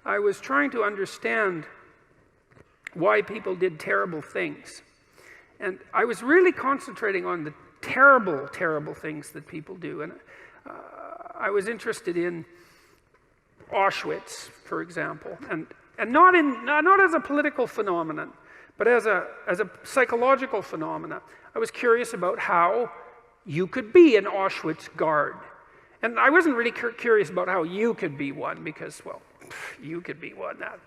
I was trying to understand why people did terrible things. And I was really concentrating on the terrible, terrible things that people do. And I was interested in Auschwitz, for example, and not as a political phenomenon, but as a psychological phenomenon. I was curious about how you could be an Auschwitz guard. And I wasn't really curious about how you could be one, because, well, you could be one, that,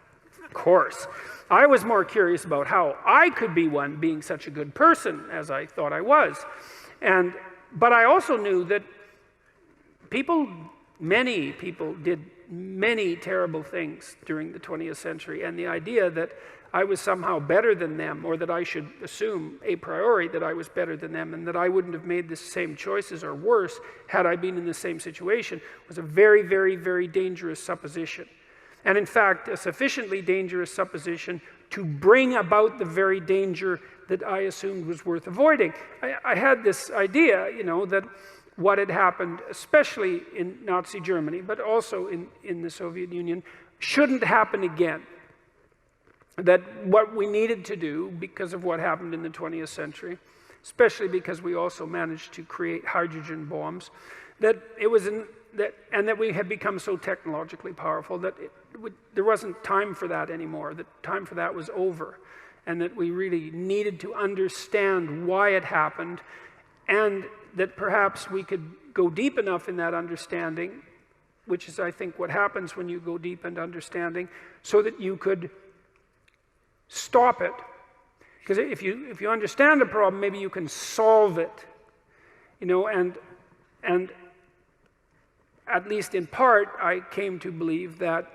of course. I was more curious about how I could be one, being such a good person as I thought I was. But I also knew that many people did many terrible things during the 20th century, and the idea that I was somehow better than them, or that I should assume a priori that I was better than them, and that I wouldn't have made the same choices or worse had I been in the same situation, was a very, very, very dangerous supposition. And in fact, a sufficiently dangerous supposition to bring about the very danger that I assumed was worth avoiding. I had this idea, that what had happened, especially in Nazi Germany, but also in the Soviet Union, shouldn't happen again. That what we needed to do, because of what happened in the 20th century, especially because we also managed to create hydrogen bombs, that we had become so technologically powerful that there wasn't time for that anymore, that time for that was over, and that we really needed to understand why it happened, and that perhaps we could go deep enough in that understanding, which is, I think, what happens when you go deep into understanding, so that you could stop it. Because if you understand the problem, maybe you can solve it, and at least in part, I came to believe that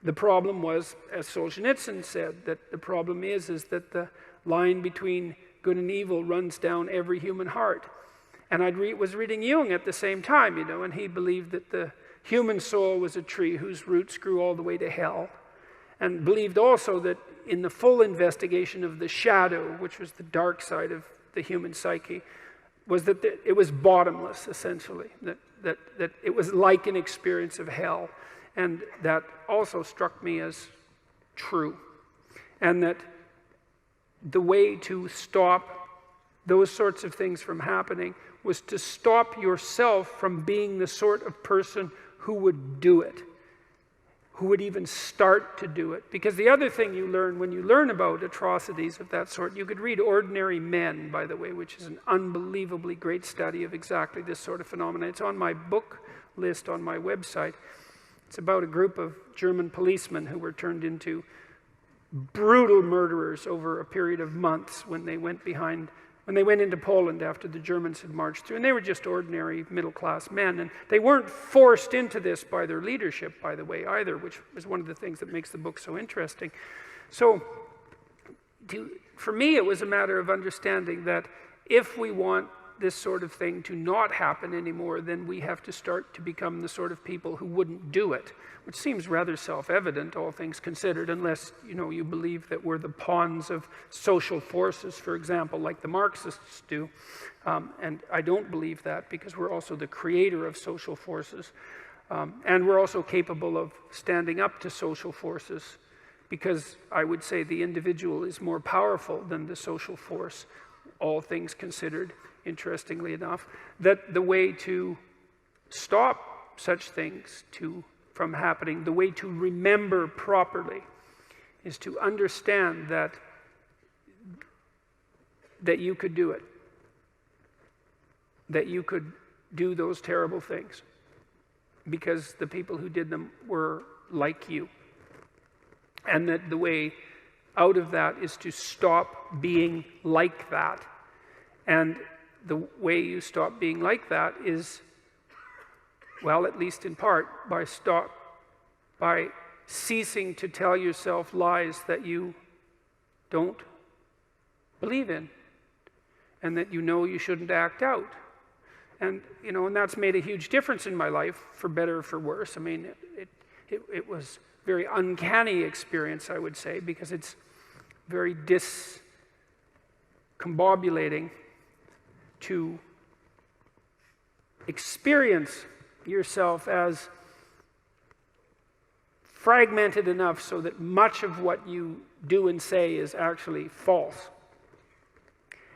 the problem was, as Solzhenitsyn said, that the problem is that the line between good and evil runs down every human heart. And I was reading Jung at the same time, and he believed that the human soul was a tree whose roots grew all the way to hell, and believed also that in the full investigation of the shadow, which was the dark side of the human psyche, was that it was bottomless, essentially, that it was like an experience of hell. And that also struck me as true. And that the way to stop those sorts of things from happening was to stop yourself from being the sort of person who would do it, who would even start to do it. Because the other thing you learn when you learn about atrocities of that sort, you could read Ordinary Men, by the way, which is an unbelievably great study of exactly this sort of phenomenon. It's on my book list on my website. It's about a group of German policemen who were turned into brutal murderers over a period of months when they went into Poland after the Germans had marched through. And they were just ordinary middle-class men. And they weren't forced into this by their leadership, by the way, either, which is one of the things that makes the book so interesting. So for me, it was a matter of understanding that if we want this sort of thing to not happen anymore, then we have to start to become the sort of people who wouldn't do it, which seems rather self-evident, all things considered, unless you believe that we're the pawns of social forces, for example, like the Marxists do. And I don't believe that, because we're also the creator of social forces. And we're also capable of standing up to social forces, because I would say the individual is more powerful than the social force, all things considered. Interestingly enough, that the way to stop such things from happening, the way to remember properly, is to understand that you could do it, that you could do those terrible things, because the people who did them were like you, and that the way out of that is to stop being like that. And the way you stop being like that is, well, at least in part, by ceasing to tell yourself lies that you don't believe in, and that you shouldn't act out. And and that's made a huge difference in my life, for better or for worse. I mean, it was a very uncanny experience, I would say, because it's very discombobulating to experience yourself as fragmented enough so that much of what you do and say is actually false.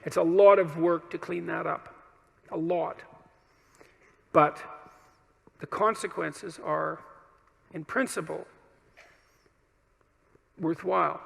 It's a lot of work to clean that up, a lot. But the consequences are, in principle, worthwhile.